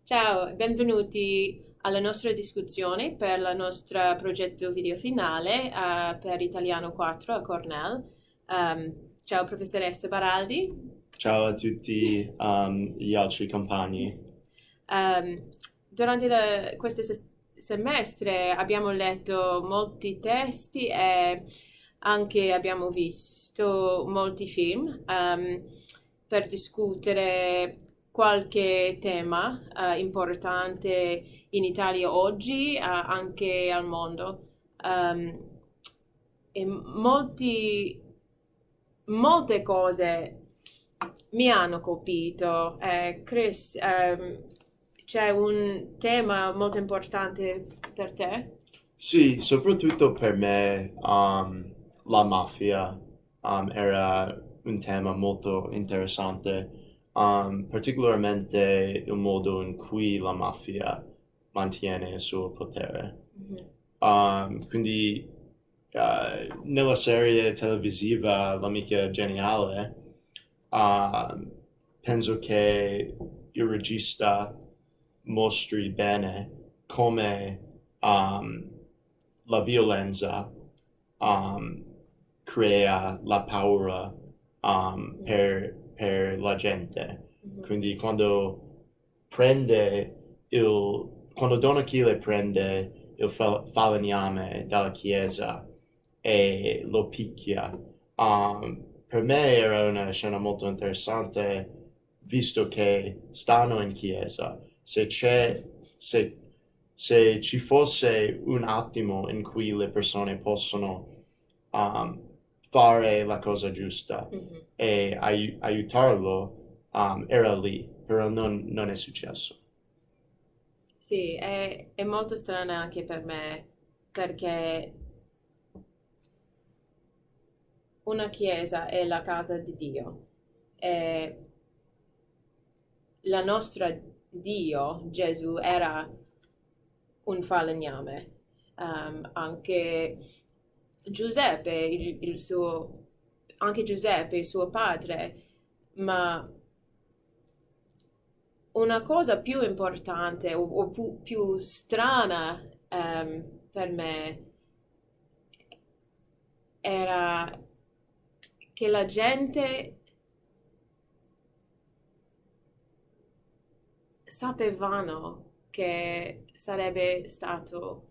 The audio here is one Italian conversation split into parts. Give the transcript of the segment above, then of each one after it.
Ciao, benvenuti alla nostra discussione per il nostro progetto video finale per Italiano 4 a Cornell. Ciao professoressa Baraldi. Ciao a tutti gli altri compagni. Um, durante questo semestre abbiamo letto molti testi e anche abbiamo visto molti film per discutere qualche tema importante in Italia oggi, anche al mondo. Um, e molte cose mi hanno colpito. Chris, c'è un tema molto importante per te? Sì, soprattutto per me la mafia era un tema molto interessante, particolarmente il modo in cui la mafia mantiene il suo potere. Mhm. Quindi nella serie televisiva L'amica geniale, penso che il regista mostri bene come um, la violenza um, crea la paura per la gente. Mhm. Quindi quando Don Achille prende il falegname dalla chiesa e lo picchia, per me era una scena molto interessante, visto che stanno in chiesa. Se, se ci fosse un attimo in cui le persone possono um, fare la cosa giusta Mhm. e aiutarlo, era lì, però non è successo. Sì, è molto strana anche per me perché una chiesa è la casa di Dio e la nostra Dio, Gesù, era un falegname. Anche Giuseppe, anche Giuseppe, il suo padre, ma una cosa più importante o più strana per me era che la gente sapevano che sarebbe stato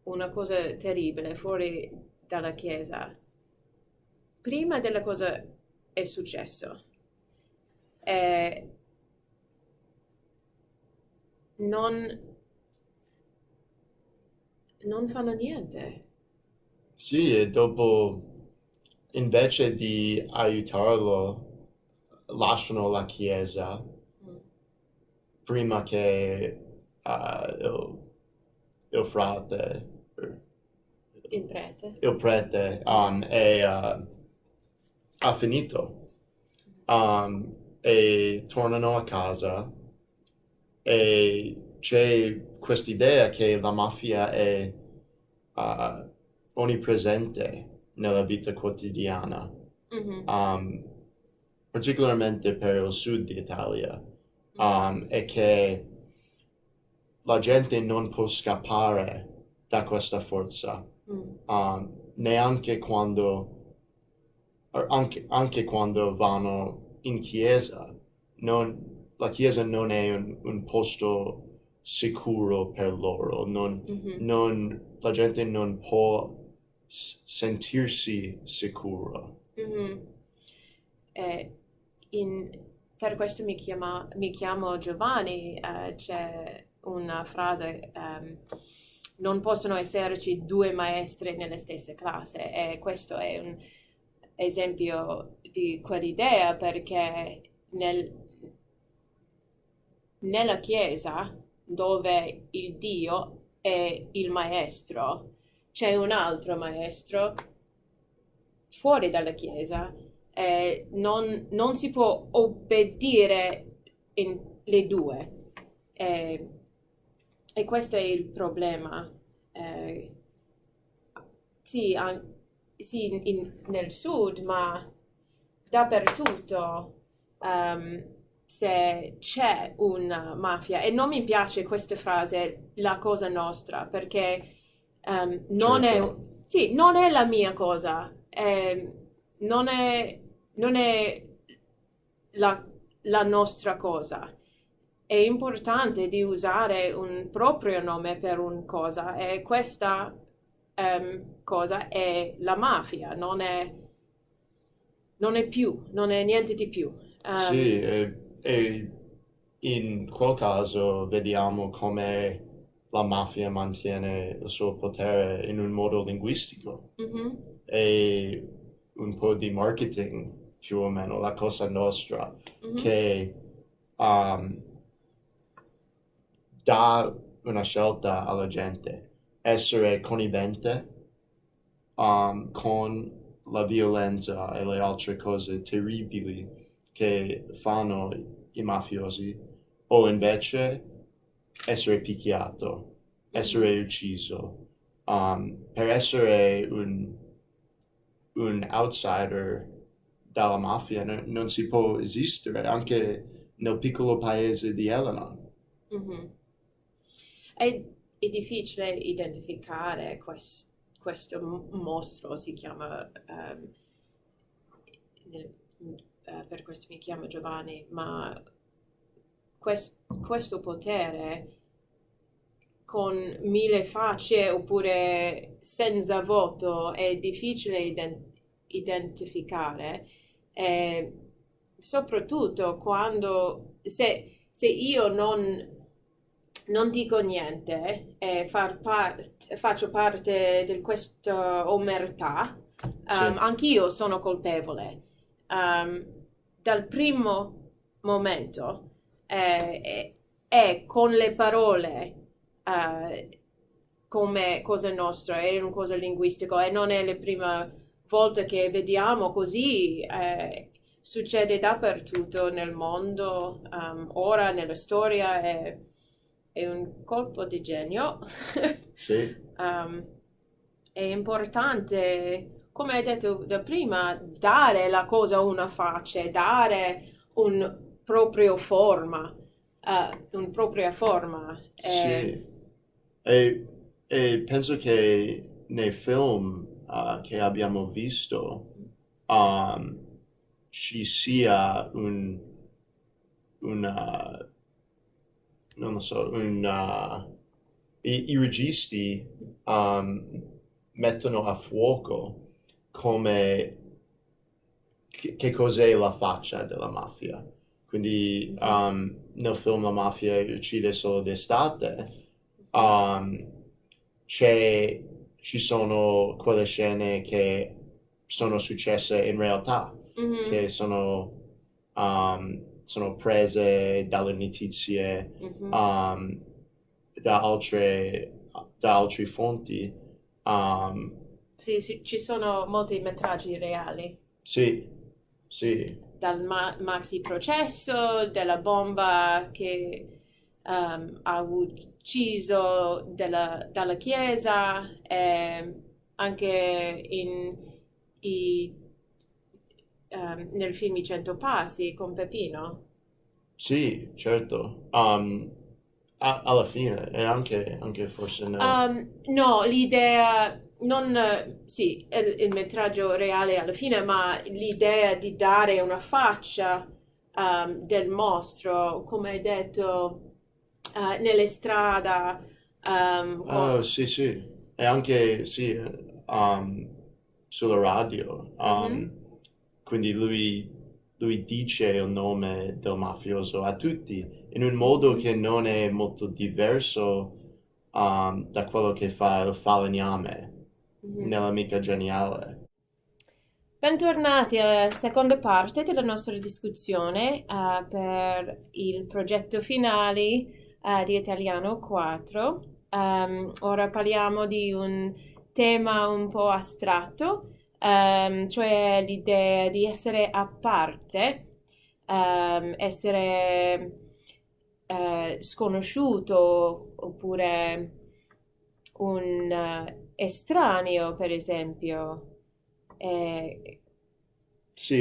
una cosa terribile fuori dalla chiesa prima della cosa è successo e non, non fanno niente. Sì, e dopo, invece di aiutarlo, lasciano la chiesa Mm. prima che il frate, Il prete. il prete, ha finito. E tornano a casa e c'è quest'idea che la mafia è onnipresente nella vita quotidiana, Mhm. um, particolarmente per il sud d'Italia, Mhm. e che la gente non può scappare da questa forza, Mm. neanche anche quando vanno in chiesa. La chiesa non è un posto sicuro per loro, Mhm. la gente non può sentirsi sicura. Mhm. Eh, in- per questo mi chiamo Giovanni, c'è una frase, non possono esserci due maestre nelle stesse classi e questo è un esempio di quell'idea perché nella Chiesa, dove il Dio è il maestro, c'è un altro maestro fuori dalla Chiesa. Non si può obbedire in le due. Eh, e questo è il problema. Eh, sì, sì, nel sud, ma dappertutto. se c'è una mafia, e non mi piace questa frase, la cosa nostra, perché non è, Certo. sì, non è la mia cosa, non è la, la nostra cosa. È importante di usare un proprio nome per una cosa e questa cosa è la mafia, non è niente di più. Sì, e in quel caso vediamo come la mafia mantiene il suo potere in un modo linguistico Mhm, e un po' di marketing, più o meno, la cosa nostra, mhm, che um, dà una scelta alla gente, essere connivente con la violenza e le altre cose terribili che fanno i mafiosi, o invece essere picchiato, mhm. essere ucciso, per essere un outsider dalla mafia non si può esistere anche nel piccolo paese di Elena. Mhm. È difficile identificare questo mostro, si chiama, nel- per questo mi chiamo Giovanni, ma questo potere con mille facce oppure senza voto è difficile identificare, eh, soprattutto quando se io non dico niente e faccio parte di questa omertà, Sì, anch'io sono colpevole. Um, Dal primo momento è con le parole come cosa nostra, è una cosa linguistica e non è la prima volta che vediamo così, succede dappertutto nel mondo, ora nella storia è un colpo di genio. sì, Um, è importante, come hai detto da prima, dare la cosa una faccia, dare un proprio forma, una propria forma. sì. E, e penso che nei film che abbiamo visto um, ci sia una, non lo so, i registi mettono a fuoco come che cos'è la faccia della mafia. Quindi Mhm, nel film La mafia uccide solo d'estate, um, c'è, ci sono quelle scene che sono successe in realtà, che mhm, sono prese dalle notizie mhm. um, da altri fonti. Um, Sì, sì, ci sono molti metraggi reali, sì, sì, dal maxi processo, della bomba che ha ucciso dalla chiesa, anche nel film I Cento Passi con Peppino. sì, certo. Alla fine, e anche forse nel... No, l'idea, non, sì, il metraggio reale alla fine, ma l'idea di dare una faccia, del mostro, come hai detto, nelle strade, Oh, sì, sì. E anche, sì, sulla radio. Mhm, Quindi lui dice il nome del mafioso a tutti in un modo mhm, che non è molto diverso, da quello che fa il falegname mhm. nell'Amica Geniale. Bentornati alla seconda parte della nostra discussione per il progetto finale di Italiano 4. Ora parliamo di un tema un po' astratto, cioè l'idea di essere a parte, essere sconosciuto oppure un estraneo, per esempio. Eh, Sì,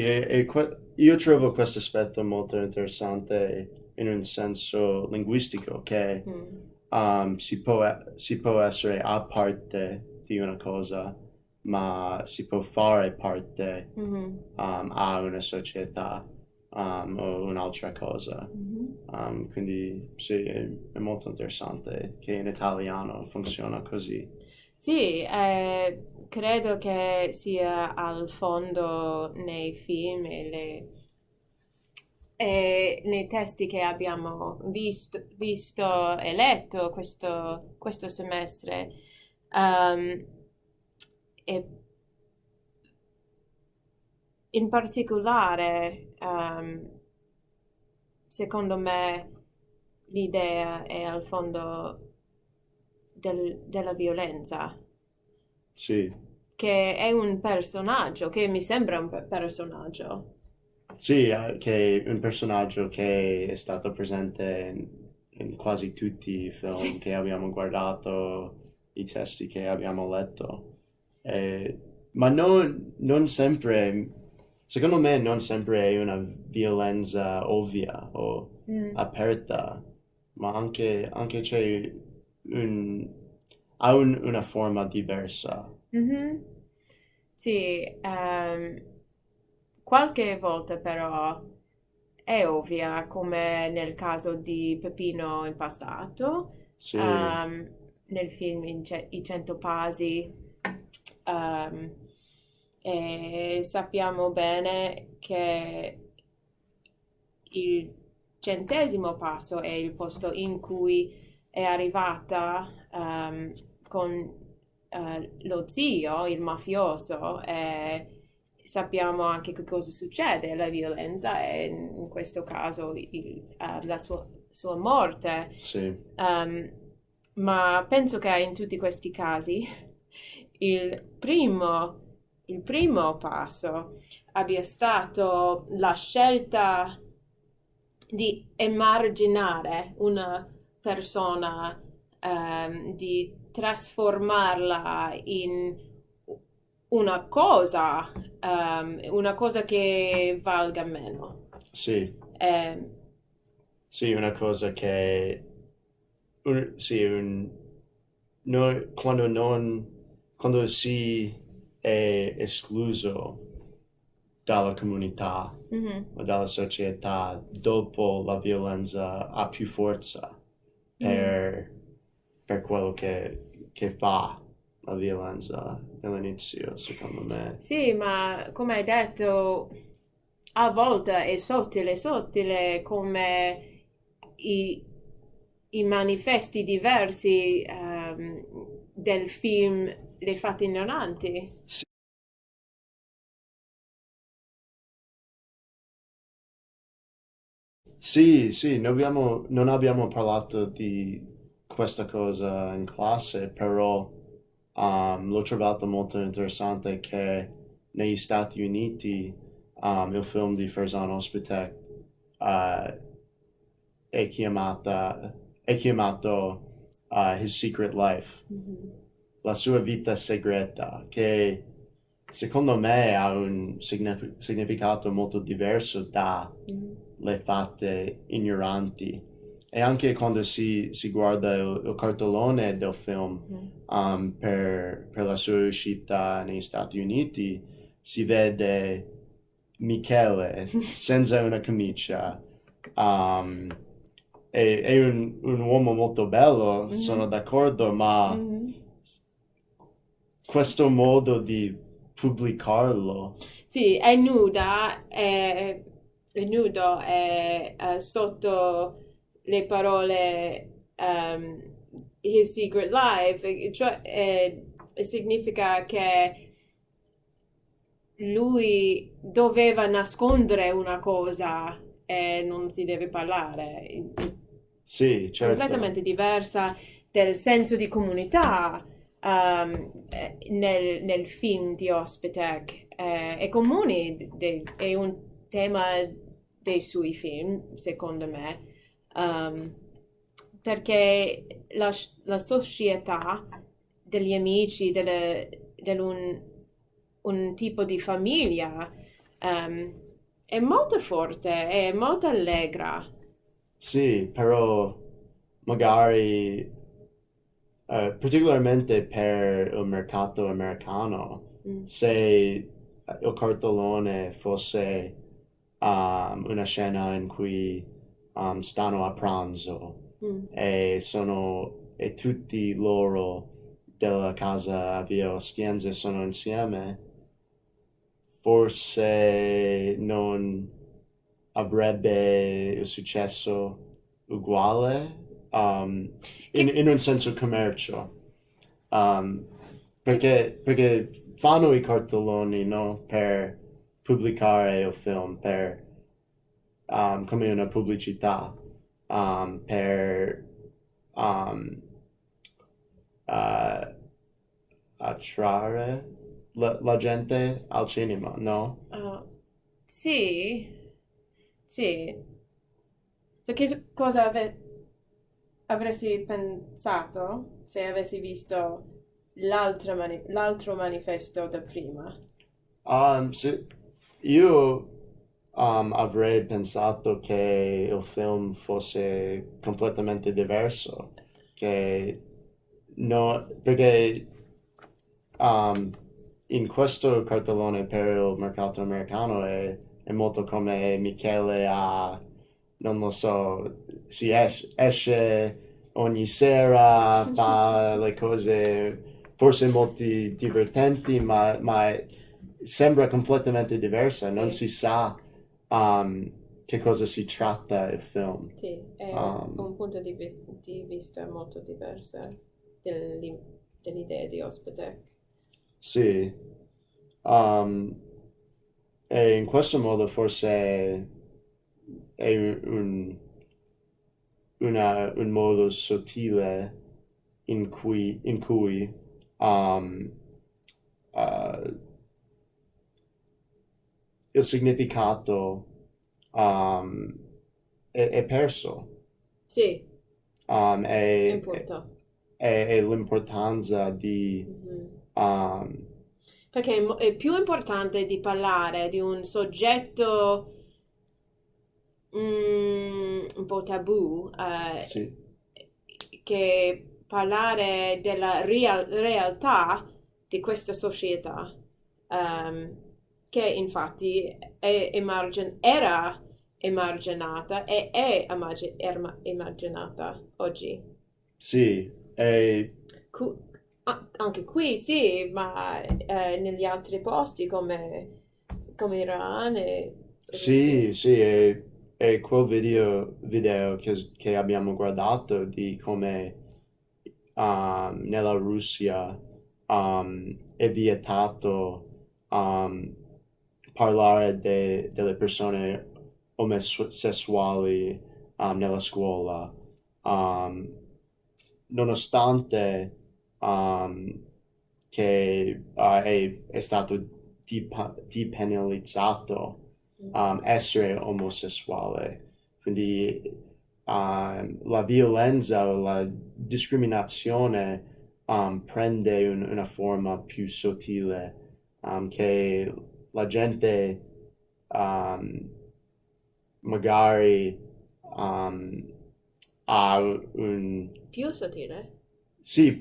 io trovo questo aspetto molto interessante in un senso linguistico, che Mm. si può essere a parte di una cosa, ma si può fare parte Mhm. a una società o un'altra cosa. Mhm. Quindi sì, è molto interessante che in italiano funziona così. Sì, credo che sia al fondo nei film e nei testi che abbiamo visto e letto questo semestre. Um, e in particolare, secondo me, l'idea è al fondo della violenza, Sì, che è un personaggio, che mi sembra un personaggio. sì, che è un personaggio che è stato presente in quasi tutti i film Sì. che abbiamo guardato, i testi che abbiamo letto. Ma non sempre, secondo me non sempre è una violenza ovvia o Mm. aperta, ma anche c'è un, una forma diversa. Mhm. Sì, qualche volta però è ovvia, come nel caso di Peppino Impastato, Sì, nel film I 100 Pasi, ehm, e sappiamo bene che il 100° passo è il posto in cui è arrivata con lo zio, il mafioso, e sappiamo anche che cosa succede, la violenza e in questo caso la sua morte. sì, Um, ma penso che in tutti questi casi il primo, il primo passo abbia stato la scelta di emarginare una persona, di trasformarla in una cosa che valga meno. sì. Ehm, Sì, una cosa che sì, quando quando si è escluso dalla comunità mhm, o dalla società, dopo la violenza ha più forza mhm. per, per quello che fa la violenza all'inizio, secondo me. Sì, ma come hai detto, a volte è sottile, sottile come i, i manifesti diversi del film Le fate ignoranti. Sì, sì, non abbiamo parlato di questa cosa in classe, però l'ho trovato molto interessante che negli Stati Uniti il film di Farzan Ospitek eh, è chiamato His Secret Life, Mhm. la sua vita segreta, che secondo me ha un significato molto diverso da Mhm. le fate ignoranti. E anche quando si guarda il cartellone del film Mhm. per la sua uscita negli Stati Uniti, si vede Michele senza una camicia. um, è un uomo molto bello, sono Mhm. d'accordo, ma Mhm. questo modo di pubblicarlo, Sì, è nuda, è nudo, è sotto le parole His Secret Life, cioè significa che lui doveva nascondere una cosa e non si deve parlare. sì, certo. Completamente diversa del senso di comunità nel film di Ospitek. E comuni è un tema dei suoi film, secondo me, um, perché la società degli amici, un tipo di famiglia, è molto forte, è molto allegra. Sì, però magari, particolarmente per il mercato americano, Mm, se il cartellone fosse una scena in cui stanno a pranzo mm. e tutti loro della casa a Via Ostiense sono insieme, forse non avrebbe il successo uguale Che, in un senso commercio. Um, perché fanno i cartelloni, no? Per pubblicare il film, come una pubblicità, per um, uh, attrarre la gente al cinema, no? ah, sì, sì. Cosa avresti pensato se avessi visto l'altro manifesto da prima? Se io avrei pensato che il film fosse completamente diverso, che no, perché um, in questo cartellone per il mercato americano è molto come Michele a, non lo so, esce ogni sera, fa le cose forse molto divertenti, ma sembra completamente diversa, non Sì, si sa um, che cosa si tratta il film. sì, è Um, un punto di vista molto diverso dell'i- dell'idea di Ospitec. sì, um, e in questo modo forse è un modo sottile in cui um, uh, il significato um, è perso. Sì, um, è e, importante. e l'importanza di Mhm. um, Perché è più importante di parlare di un soggetto un po' tabù, sì, che parlare della realtà di questa società, ehm, che infatti era emarginata e è emarginata oggi. sì, Cu- Anche qui sì, ma negli altri posti come Iran e Russia. sì, sì, e quel video che abbiamo guardato di come nella Russia è vietato um, parlare delle persone omosessuali nella scuola, um, nonostante um, che è stato depenalizzato essere omosessuale. Quindi la violenza o la discriminazione prende una forma più sottile che la gente um, magari um, ha un... Più sottile? Sì,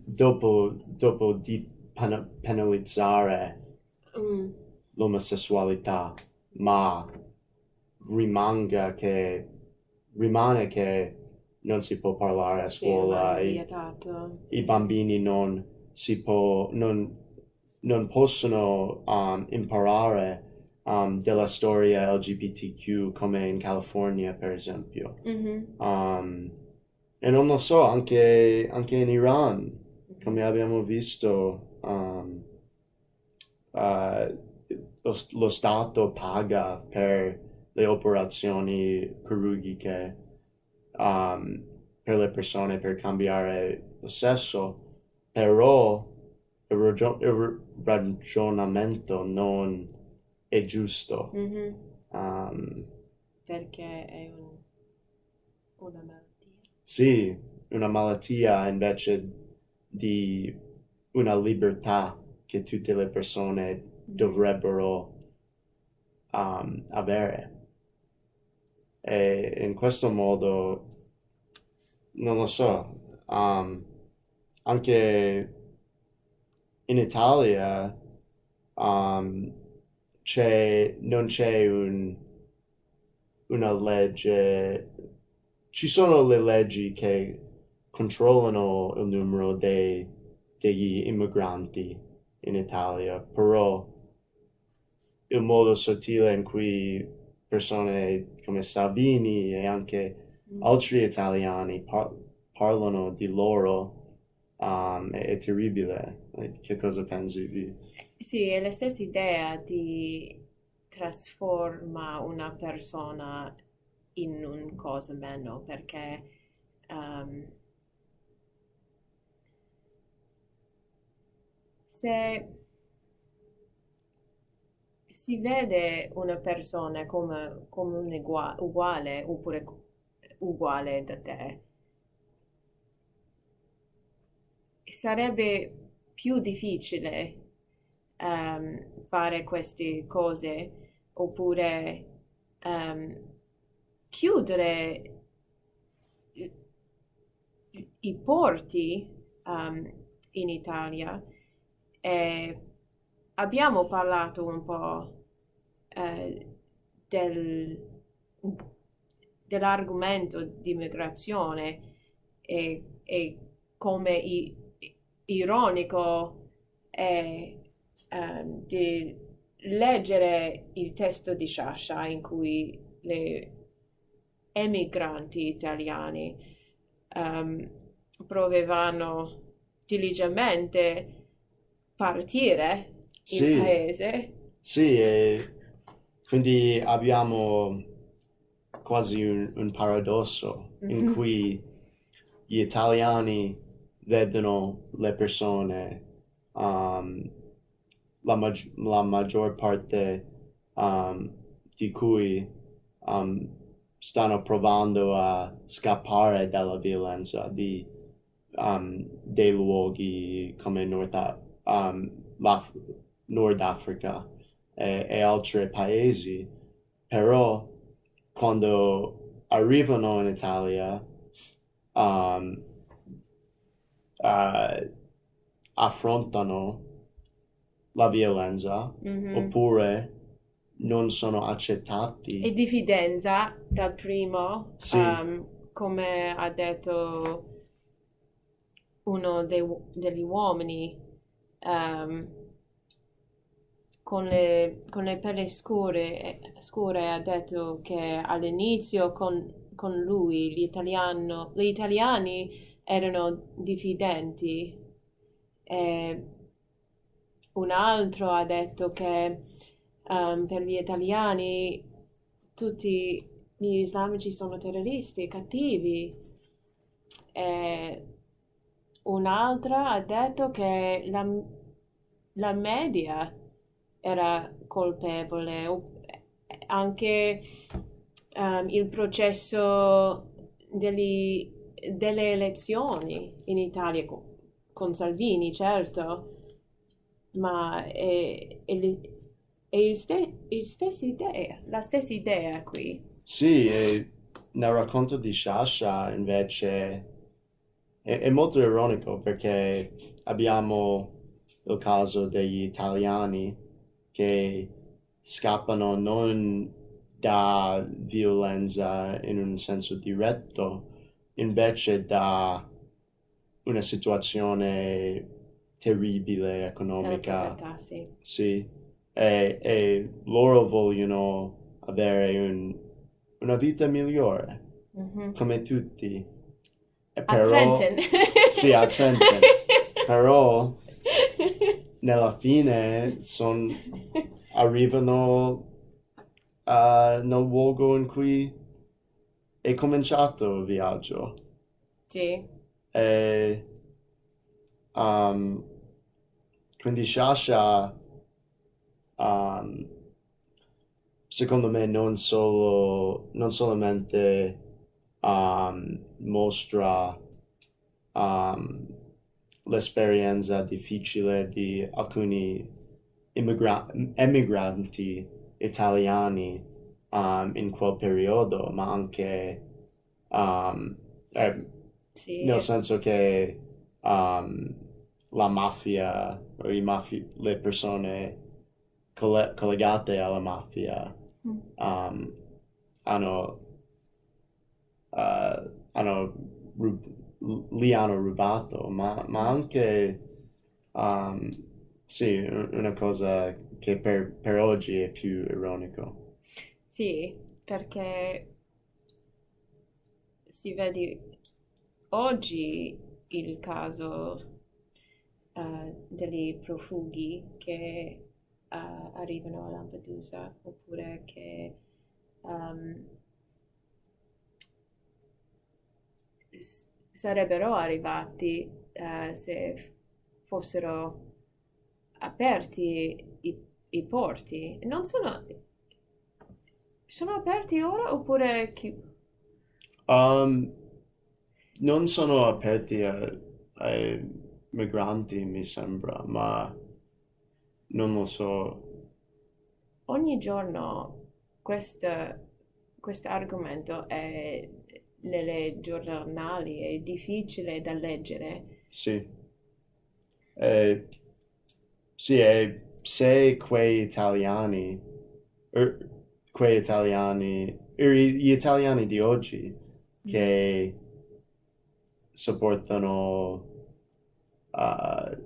dopo di penalizzare Mm, l'omosessualità, ma rimanga che, rimane che non si può parlare a sì, rimane scuola, vietato. i bambini non possono imparare della storia LGBTQ come in California, per esempio. Mhm, Um, e non lo so, anche in Iran, mhm. come abbiamo visto, eh, lo Stato paga per le operazioni chirurgiche um, per le persone per cambiare il sesso, però il ragionamento non è giusto. Mhm. Um, Perché è una malattia. sì, una malattia invece di una libertà che tutte le persone dovrebbero avere. E in questo modo, non lo so, anche in Italia non c'è una legge, ci sono le leggi che controllano il numero degli immigranti in Italia, però il modo sottile in cui persone come Salvini e anche altri italiani parlano di loro è terribile. Che cosa pensi di... Sì, è la stessa idea di trasforma una persona in un cosa meno, perché se si vede una persona come un uguale oppure uguale da te, sarebbe più difficile fare queste cose oppure chiudere i porti in Italia. E abbiamo parlato un po' dell'argomento di migrazione e come ironico è di leggere il testo di Sciascia in cui le emigranti italiani provavano diligentemente partire in Sì, paese. sì, e quindi abbiamo quasi un paradosso in cui gli italiani vedono le persone, la maggior parte di cui stanno provando a scappare dalla violenza dei luoghi come Nord Africa e altri paesi, però quando arrivano in Italia affrontano la violenza oppure non sono E accettati. diffidenza dal primo, Sì, come ha detto uno degli uomini, con le pelli scure ha detto che all'inizio con lui gli italiani erano diffidenti. E un altro ha detto che per gli italiani tutti gli islamici sono terroristi, cattivi. E un'altra ha detto che la media era colpevole, anche il processo delle elezioni in Italia con Salvini, certo, ma la stessa idea qui. sì, e nel racconto di Sciascia invece è molto ironico perché abbiamo il caso degli italiani che scappano non da violenza in un senso diretto, invece da una situazione terribile Della economica, povertà, sì. sì, e loro vogliono avere una vita migliore, come tutti. E A però, Trenton. sì, a Trenton, però nella fine arrivano nel luogo in cui è cominciato il viaggio. Sì. E quindi Sasha, secondo me, non solamente mostra l'esperienza difficile di alcuni emigranti italiani in quel periodo, ma anche Sì, nel senso che la mafia o le persone collegate alla mafia um, hanno, hanno li hanno rubato, ma anche um, sì, una cosa che per oggi è più ironico. sì, perché si vede oggi il caso degli profughi che arrivano a Lampedusa oppure che ehm, sarebbero arrivati se fossero aperti i porti. Non sono aperti ora oppure Um, non sono aperti ai migranti, mi sembra, ma non lo so. ogni giorno questo argomento è nelle giornali, è difficile da leggere. Sì. Eh, sì, e se quei italiani, er, quei italiani, gli italiani di oggi che sopportano uh,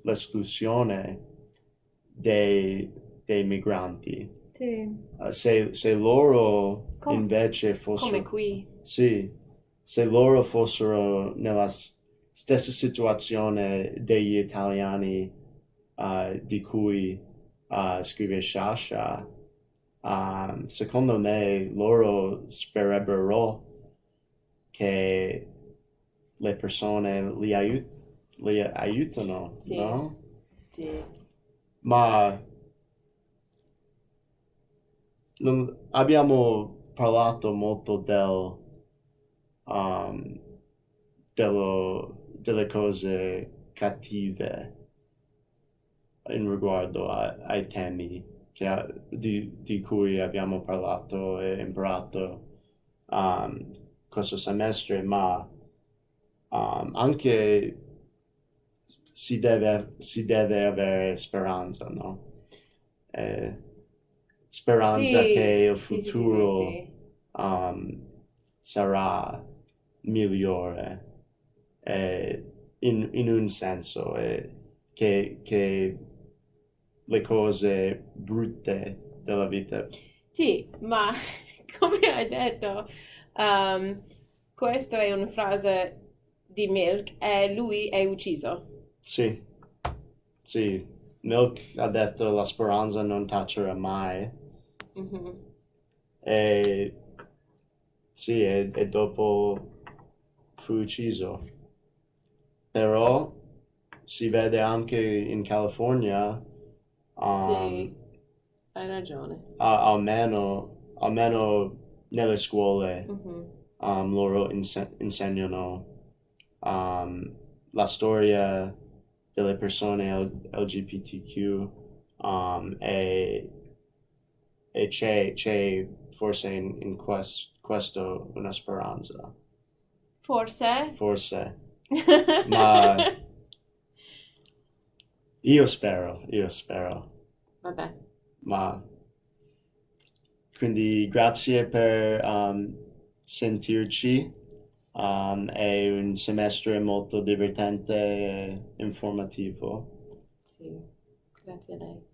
l'esclusione dei migranti. Sì, Se loro invece come fossero, qui. sì, se loro fossero nella stessa situazione degli italiani di cui scrive Sciascia, secondo me loro sperebbero che le persone li aiutano, Sì, no? sì. Ma abbiamo parlato molto um, delle cose cattive in riguardo ai temi di cui abbiamo parlato e imparato questo semestre, ma anche si deve avere speranza, no? Eh, speranza che il Sì, sì, sì, sì, futuro sì. sarà migliore in un senso che le cose brutte della vita. Sì, ma come hai detto, um, questa è una frase di Milk e lui è ucciso. Sì, sì, Milk ha detto la speranza non taccerà mai Mhm. e sì, e dopo fu ucciso. Però si vede anche in California, um, Sì, hai ragione. almeno nelle scuole, Mhm. loro insegnano um, la storia delle persone LGBTQ e c'è forse in questo una speranza, Forse? forse, ma io spero, Vabbè, ma quindi grazie per sentirci. È un semestre molto divertente e informativo. sì, grazie a lei.